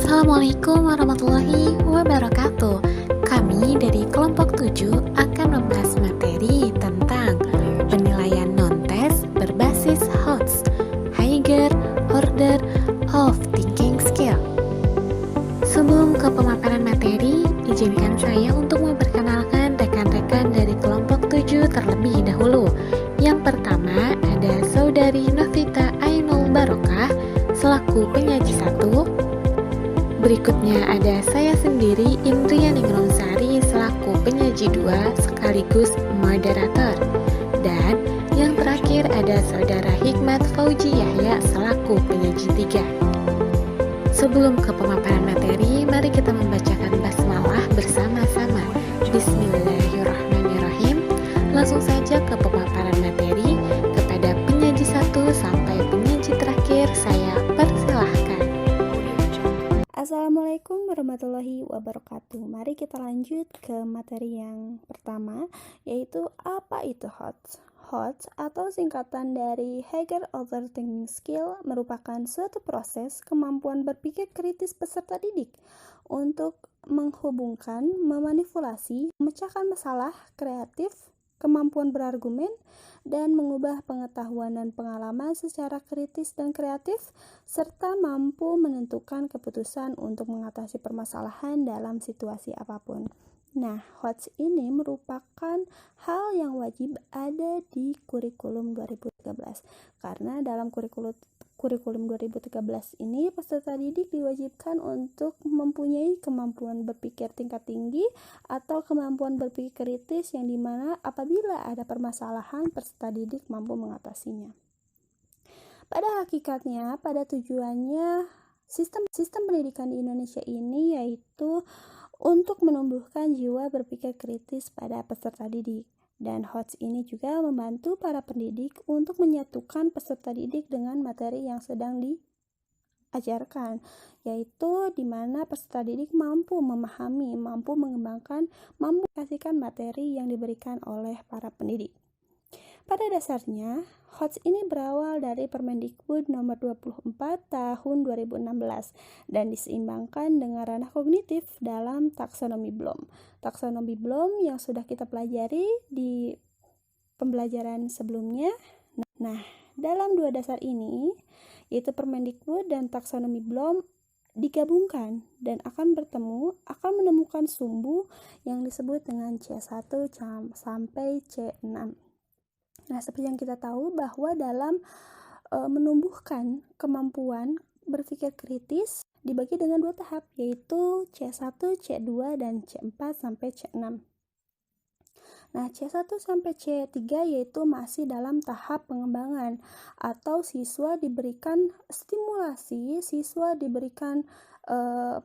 Assalamualaikum warahmatullahi wabarakatuh. Kami dari kelompok 7 akan membahas materi tentang penilaian non-tes berbasis HOTS, Higher Order of Thinking Skill. Sebelum ke pemaparan materi, izinkan saya untuk memperkenalkan rekan-rekan dari kelompok 7 terlebih dahulu. Yang pertama ada Saudari Novita Ainul Barokah selaku penyaji 1. Berikutnya ada saya sendiri, Indriani Ngronsari, selaku penyaji 2 sekaligus moderator. Dan yang terakhir ada Saudara Hikmat Fauji Yahya selaku penyaji 3. Sebelum ke pemaparan materi, mari kita membacakan basmalah bersama-sama. Bismillahirrahmanirrahim. Langsung saja ke pemaparan materi. Kepada penyaji 1 sampai penyaji terakhir, saya persilahkan. Assalamualaikum warahmatullahi wabarakatuh. Mari kita lanjut ke materi yang pertama, yaitu apa itu HOTS. HOTS atau singkatan dari Higher Order Thinking Skill merupakan suatu proses kemampuan berpikir kritis peserta didik untuk menghubungkan, memanipulasi, memecahkan masalah, kreatif, kemampuan berargumen, dan mengubah pengetahuan dan pengalaman secara kritis dan kreatif, serta mampu menentukan keputusan untuk mengatasi permasalahan dalam situasi apapun. Nah, HOTS ini merupakan hal yang wajib ada di kurikulum 2013, karena dalam kurikulum 2013 ini peserta didik diwajibkan untuk mempunyai kemampuan berpikir tingkat tinggi atau kemampuan berpikir kritis, yang dimana apabila ada permasalahan peserta didik mampu mengatasinya. Pada hakikatnya, pada tujuannya sistem pendidikan di Indonesia ini yaitu untuk menumbuhkan jiwa berpikir kritis pada peserta didik. Dan HOTS ini juga membantu para pendidik untuk menyatukan peserta didik dengan materi yang sedang diajarkan, yaitu di mana peserta didik mampu memahami, mampu mengembangkan, mampu mengasihkan materi yang diberikan oleh para pendidik. Pada dasarnya, HOTS ini berawal dari Permendikbud nomor 24 tahun 2016 dan diseimbangkan dengan ranah kognitif dalam taksonomi Bloom. Taksonomi Bloom yang sudah kita pelajari di pembelajaran sebelumnya. Nah, dalam dua dasar ini, yaitu Permendikbud dan taksonomi Bloom, digabungkan dan akan menemukan sumbu yang disebut dengan C1 sampai C6. Nah, seperti yang kita tahu bahwa dalam menumbuhkan kemampuan berpikir kritis dibagi dengan dua tahap, yaitu C1, C2, dan C4 sampai C6. Nah, C1 sampai C3 yaitu masih dalam tahap pengembangan, atau siswa diberikan stimulasi, siswa diberikan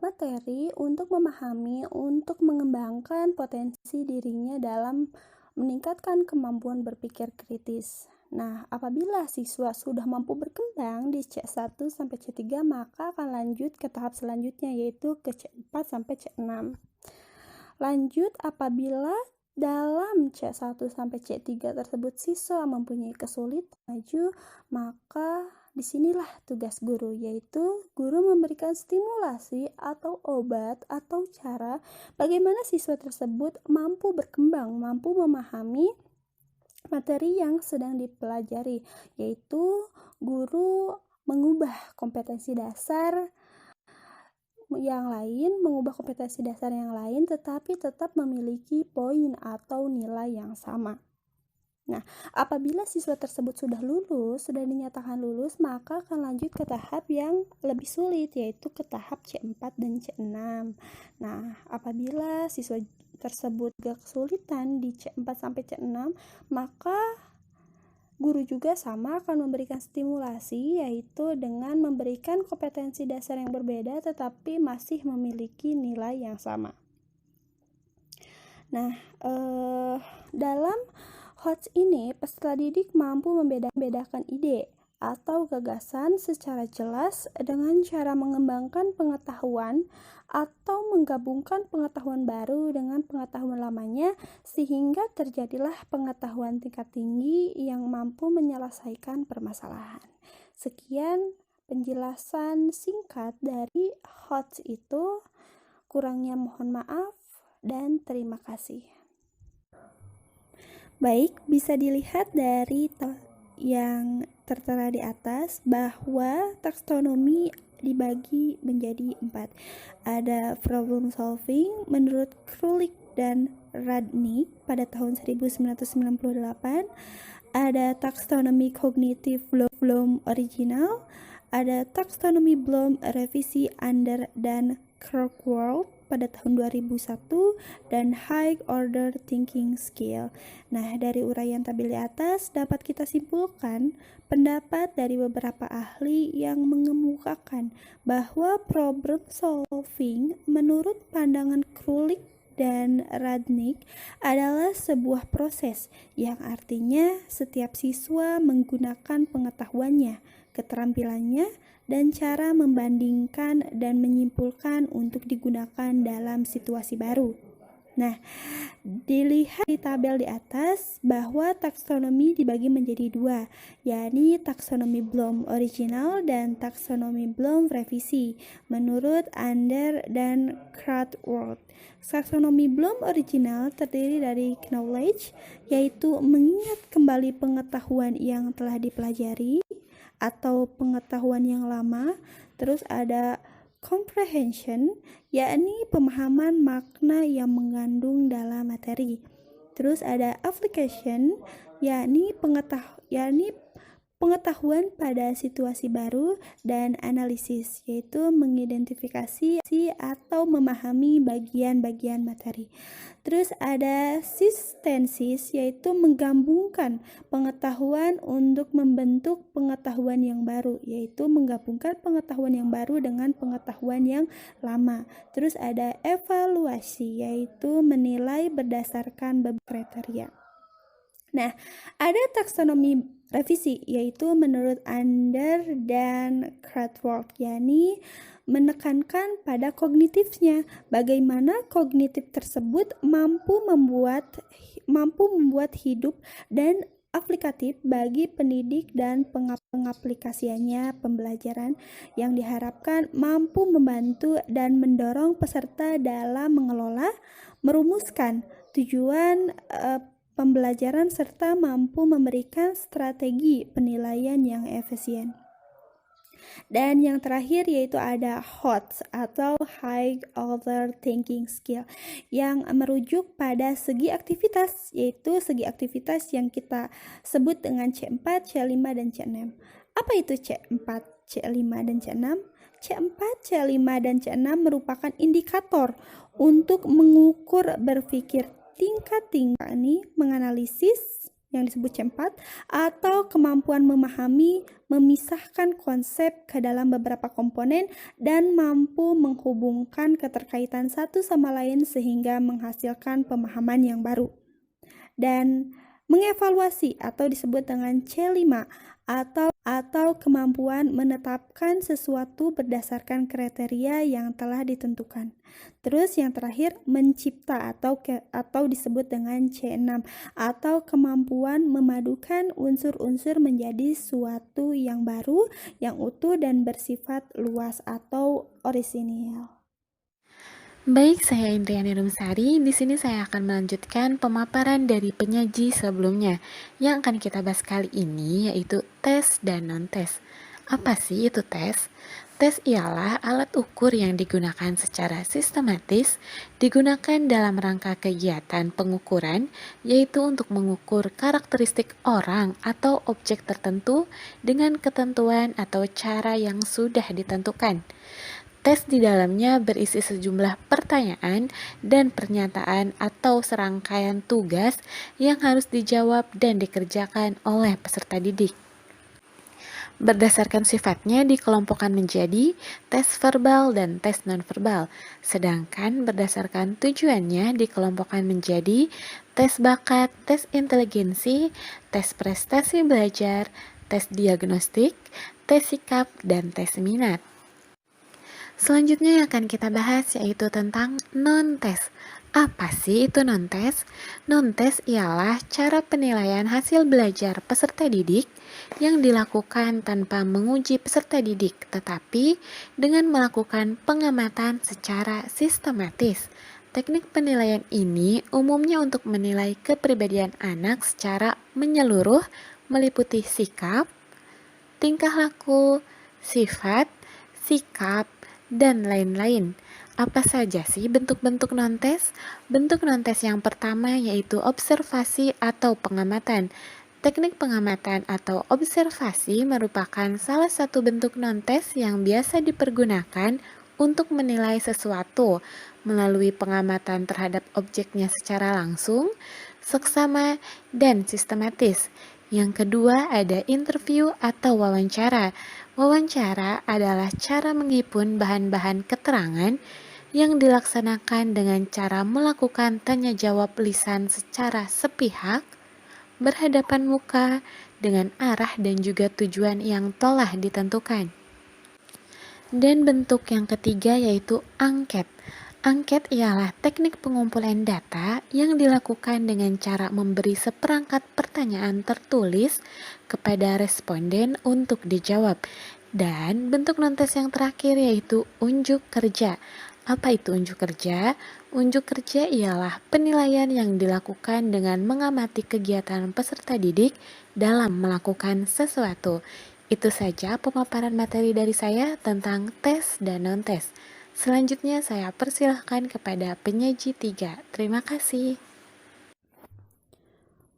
materi untuk memahami, untuk mengembangkan potensi dirinya dalam meningkatkan kemampuan berpikir kritis. Nah, apabila siswa sudah mampu berkembang di C1 sampai C3, maka akan lanjut ke tahap selanjutnya, yaitu ke C4 sampai C6. Lanjut, apabila dalam C1 sampai C3 tersebut siswa mempunyai kesulitan maju, maka disinilah tugas guru, yaitu guru memberikan stimulasi atau obat atau cara bagaimana siswa tersebut mampu berkembang, mampu memahami materi yang sedang dipelajari, yaitu guru mengubah kompetensi dasar yang lain, tetapi tetap memiliki poin atau nilai yang sama. Nah, apabila siswa tersebut sudah dinyatakan lulus, maka akan lanjut ke tahap yang lebih sulit, yaitu ke tahap C4 dan C6. Nah, apabila siswa tersebut gak kesulitan di C4 sampai C6, maka guru juga sama akan memberikan stimulasi, yaitu dengan memberikan kompetensi dasar yang berbeda tetapi masih memiliki nilai yang sama. Nah, dalam HOTS ini, peserta didik mampu membedakan ide atau gagasan secara jelas dengan cara mengembangkan pengetahuan atau menggabungkan pengetahuan baru dengan pengetahuan lamanya, sehingga terjadilah pengetahuan tingkat tinggi yang mampu menyelesaikan permasalahan. Sekian penjelasan singkat dari HOTS itu. Kurangnya mohon maaf dan terima kasih. Baik, bisa dilihat dari yang tertera di atas bahwa taksonomi dibagi menjadi 4. Ada problem solving menurut Krulik dan Radnik pada tahun 1998. Ada taksonomi kognitif Bloom original. Ada taksonomi Bloom revisi Under dan Kirkwood pada tahun 2001 dan High Order Thinking Skill. Nah, dari uraian tabel di atas dapat kita simpulkan pendapat dari beberapa ahli yang mengemukakan bahwa problem solving menurut pandangan Krulik dan Radnik adalah sebuah proses yang artinya setiap siswa menggunakan pengetahuannya, keterampilannya, dan cara membandingkan dan menyimpulkan untuk digunakan dalam situasi baru. Nah, dilihat di tabel di atas bahwa taksonomi dibagi menjadi 2, yakni taksonomi Bloom original dan taksonomi Bloom revisi menurut Under dan Kirkwood. Taksonomi Bloom original terdiri dari knowledge, yaitu mengingat kembali pengetahuan yang telah dipelajari atau pengetahuan yang lama. Terus ada comprehension, yakni pemahaman makna yang mengandung dalam materi. Terus ada application, yakni pengetahuan pada situasi baru, dan analisis, yaitu mengidentifikasi atau memahami bagian-bagian materi. Terus ada sintesis, yaitu menggabungkan pengetahuan untuk membentuk pengetahuan yang baru, yaitu menggabungkan pengetahuan yang baru dengan pengetahuan yang lama. Terus ada evaluasi, yaitu menilai berdasarkan beberapa kriteria. Nah, ada taksonomi revisi, yaitu menurut Under dan Kirkwood, yakni menekankan pada kognitifnya, bagaimana kognitif tersebut mampu membuat hidup dan aplikatif bagi pendidik dan pengaplikasiannya pembelajaran yang diharapkan mampu membantu dan mendorong peserta dalam mengelola, merumuskan tujuan pembelajaran serta mampu memberikan strategi penilaian yang efisien. Dan yang terakhir yaitu ada HOTS atau High Order Thinking Skill yang merujuk pada segi aktivitas, yaitu segi aktivitas yang kita sebut dengan C4, C5, dan C6. Apa itu C4, C5, dan C6? C4, C5, dan C6 merupakan indikator untuk mengukur berpikir tingkat ini, menganalisis yang disebut C4, atau kemampuan memahami, memisahkan konsep ke dalam beberapa komponen dan mampu menghubungkan keterkaitan satu sama lain sehingga menghasilkan pemahaman yang baru. Dan mengevaluasi atau disebut dengan C5 atau kemampuan menetapkan sesuatu berdasarkan kriteria yang telah ditentukan. Terus yang terakhir mencipta atau disebut dengan C6 atau kemampuan memadukan unsur-unsur menjadi suatu yang baru, yang utuh dan bersifat luas atau orisinil. Baik, saya Indriani Rumsari. Di sini saya akan melanjutkan pemaparan dari penyaji sebelumnya. Yang akan kita bahas kali ini yaitu tes dan non-tes. Apa sih itu tes? Tes ialah alat ukur yang digunakan secara sistematis, digunakan dalam rangka kegiatan pengukuran, yaitu untuk mengukur karakteristik orang atau objek tertentu dengan ketentuan atau cara yang sudah ditentukan. Tes di dalamnya berisi sejumlah pertanyaan dan pernyataan atau serangkaian tugas yang harus dijawab dan dikerjakan oleh peserta didik. Berdasarkan sifatnya dikelompokkan menjadi tes verbal dan tes nonverbal, sedangkan berdasarkan tujuannya dikelompokkan menjadi tes bakat, tes inteligensi, tes prestasi belajar, tes diagnostik, tes sikap, dan tes minat. Selanjutnya yang akan kita bahas yaitu tentang non-tes. Apa sih itu non-tes? Non-tes ialah cara penilaian hasil belajar peserta didik yang dilakukan tanpa menguji peserta didik, tetapi dengan melakukan pengamatan secara sistematis. Teknik penilaian ini umumnya untuk menilai kepribadian anak secara menyeluruh, meliputi sikap, tingkah laku, sifat, sikap, dan lain-lain. Apa saja sih bentuk-bentuk non-tes? Bentuk non-tes yang pertama yaitu observasi atau pengamatan. Teknik pengamatan atau observasi merupakan salah satu bentuk non-tes yang biasa dipergunakan untuk menilai sesuatu melalui pengamatan terhadap objeknya secara langsung, seksama, dan sistematis. Yang kedua ada interview atau wawancara. Wawancara adalah cara menghimpun bahan-bahan keterangan yang dilaksanakan dengan cara melakukan tanya jawab lisan secara sepihak, berhadapan muka, dengan arah dan juga tujuan yang telah ditentukan. Dan bentuk yang ketiga yaitu angket. Angket ialah teknik pengumpulan data yang dilakukan dengan cara memberi seperangkat pertanyaan tertulis kepada responden untuk dijawab. Dan bentuk non-tes yang terakhir yaitu unjuk kerja. Apa itu unjuk kerja? Unjuk kerja ialah penilaian yang dilakukan dengan mengamati kegiatan peserta didik dalam melakukan sesuatu. Itu saja pemaparan materi dari saya tentang tes dan non-tes. Selanjutnya saya persilahkan kepada penyaji 3. Terima kasih.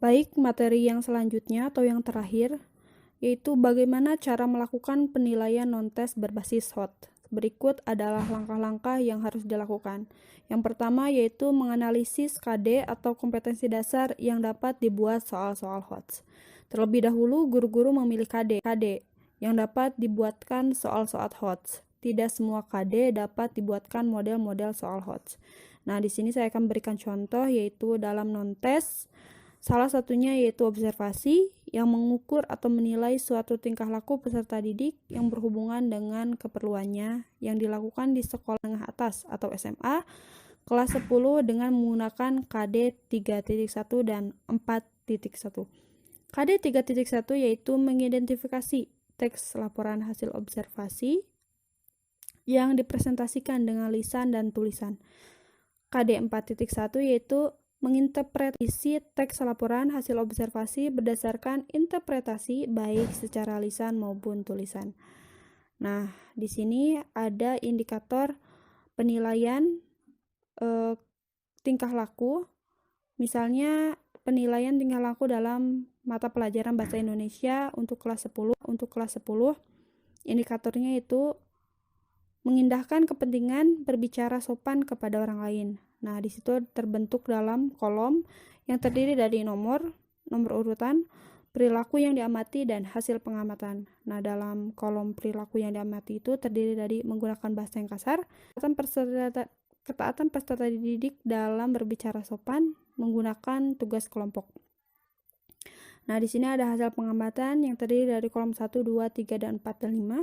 Baik, materi yang selanjutnya atau yang terakhir yaitu bagaimana cara melakukan penilaian non-tes berbasis HOT. Berikut adalah langkah-langkah yang harus dilakukan. Yang pertama yaitu menganalisis KD atau kompetensi dasar yang dapat dibuat soal-soal HOT. Terlebih dahulu, guru-guru memilih KD yang dapat dibuatkan soal-soal HOT. Tidak semua KD dapat dibuatkan model-model soal HOT. Nah, di sini saya akan berikan contoh yaitu dalam non-tes. Salah satunya yaitu observasi yang mengukur atau menilai suatu tingkah laku peserta didik yang berhubungan dengan keperluannya yang dilakukan di sekolah menengah atas atau SMA kelas 10 dengan menggunakan KD 3.1 dan 4.1. KD 3.1 yaitu mengidentifikasi teks laporan hasil observasi yang dipresentasikan dengan lisan dan tulisan. KD 4.1 yaitu menginterpretasi teks laporan hasil observasi berdasarkan interpretasi baik secara lisan maupun tulisan. Nah, di sini ada indikator penilaian tingkah laku. Misalnya penilaian tingkah laku dalam mata pelajaran bahasa Indonesia untuk kelas 10. Untuk kelas 10 indikatornya itu mengindahkan kepentingan berbicara sopan kepada orang lain. Nah, di situ terbentuk dalam kolom yang terdiri dari nomor urutan, perilaku yang diamati, dan hasil pengamatan. Nah, dalam kolom perilaku yang diamati itu terdiri dari menggunakan bahasa yang kasar, ketaatan peserta didik dalam berbicara sopan, menggunakan tugas kelompok. Nah, di sini ada hasil pengamatan yang terdiri dari kolom 1, 2, 3, dan 4, dan 5.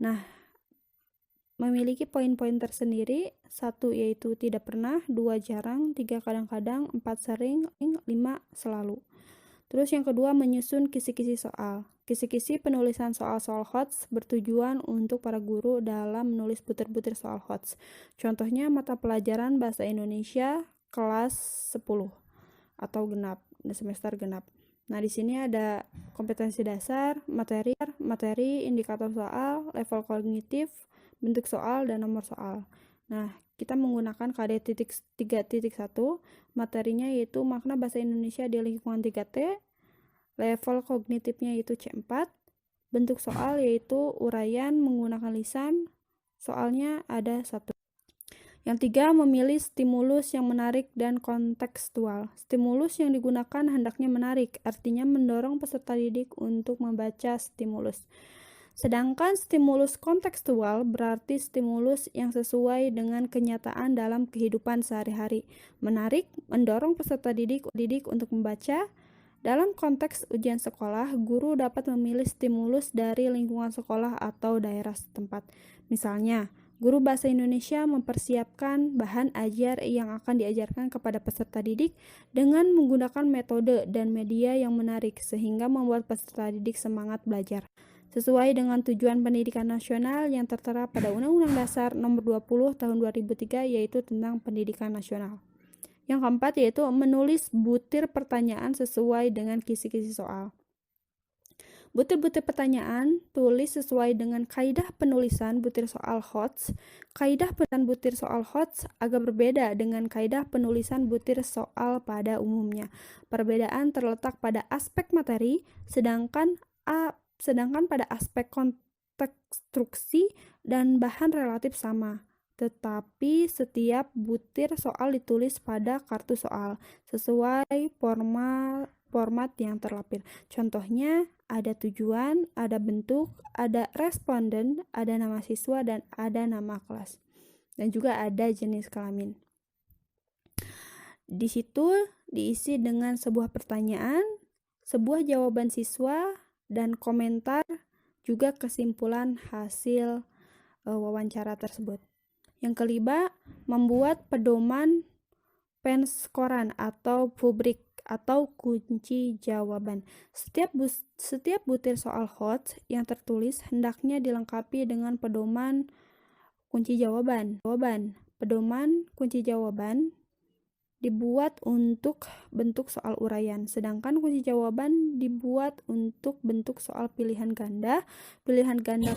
Nah, memiliki poin-poin tersendiri. 1 yaitu tidak pernah, 2 jarang, 3 kadang-kadang, 4 sering, 5 selalu. Terus yang kedua menyusun kisi-kisi soal. Kisi-kisi penulisan soal-soal HOTS bertujuan untuk para guru dalam menulis butir-butir soal HOTS. Contohnya mata pelajaran bahasa Indonesia kelas 10 atau genap, semester genap. Nah, di sini ada kompetensi dasar, materi, indikator soal, level kognitif, bentuk soal, dan nomor soal. Nah, kita menggunakan KD 3.1, materinya yaitu makna bahasa Indonesia di lingkungan 3T, level kognitifnya yaitu C4, bentuk soal yaitu uraian menggunakan lisan, soalnya ada 1. Yang 3, memilih stimulus yang menarik dan kontekstual. Stimulus yang digunakan hendaknya menarik, artinya mendorong peserta didik untuk membaca stimulus. Sedangkan stimulus kontekstual berarti stimulus yang sesuai dengan kenyataan dalam kehidupan sehari-hari. Menarik, mendorong peserta didik untuk membaca. Dalam konteks ujian sekolah, guru dapat memilih stimulus dari lingkungan sekolah atau daerah setempat. Misalnya, Guru bahasa Indonesia mempersiapkan bahan ajar yang akan diajarkan kepada peserta didik dengan menggunakan metode dan media yang menarik sehingga membuat peserta didik semangat belajar. Sesuai dengan tujuan pendidikan nasional yang tertera pada Undang-Undang Dasar Nomor 20 Tahun 2003 yaitu tentang pendidikan nasional. Yang keempat yaitu menulis butir pertanyaan sesuai dengan kisi-kisi soal. Butir-butir pertanyaan tulis sesuai dengan kaidah penulisan butir soal HOTS. Kaidah penulisan butir soal HOTS agak berbeda dengan kaidah penulisan butir soal pada umumnya. Perbedaan terletak pada aspek materi, sedangkan pada aspek konstruksi dan bahan relatif sama. Tetapi setiap butir soal ditulis pada kartu soal sesuai format yang terlampir. Contohnya ada tujuan, ada bentuk, ada responden, ada nama siswa, dan ada nama kelas. Dan juga ada jenis kelamin. Di situ diisi dengan sebuah pertanyaan, sebuah jawaban siswa, dan komentar, juga kesimpulan hasil wawancara tersebut. Yang kelima, membuat pedoman penskoran atau rubrik atau kunci jawaban. Setiap butir soal HOTS yang tertulis hendaknya dilengkapi dengan pedoman kunci jawaban. Pedoman kunci jawaban dibuat untuk bentuk soal uraian, sedangkan kunci jawaban dibuat untuk bentuk soal pilihan ganda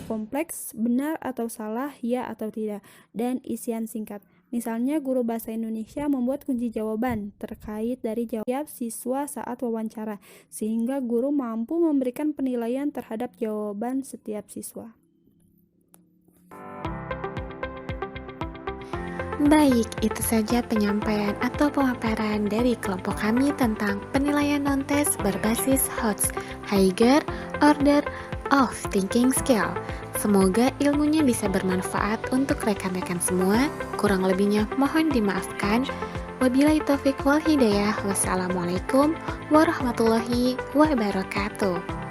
kompleks, benar atau salah, ya atau tidak, dan isian singkat. Misalnya, guru bahasa Indonesia membuat kunci jawaban terkait dari jawab siswa saat wawancara, sehingga guru mampu memberikan penilaian terhadap jawaban setiap siswa. Baik, itu saja penyampaian atau pemaparan dari kelompok kami tentang penilaian non-tes berbasis HOTS, Higher Order of Thinking Skill. Semoga ilmunya bisa bermanfaat untuk rekan-rekan semua. Kurang lebihnya mohon dimaafkan. Wabillahi taufiq wal hidayah. Wassalamualaikum warahmatullahi wabarakatuh.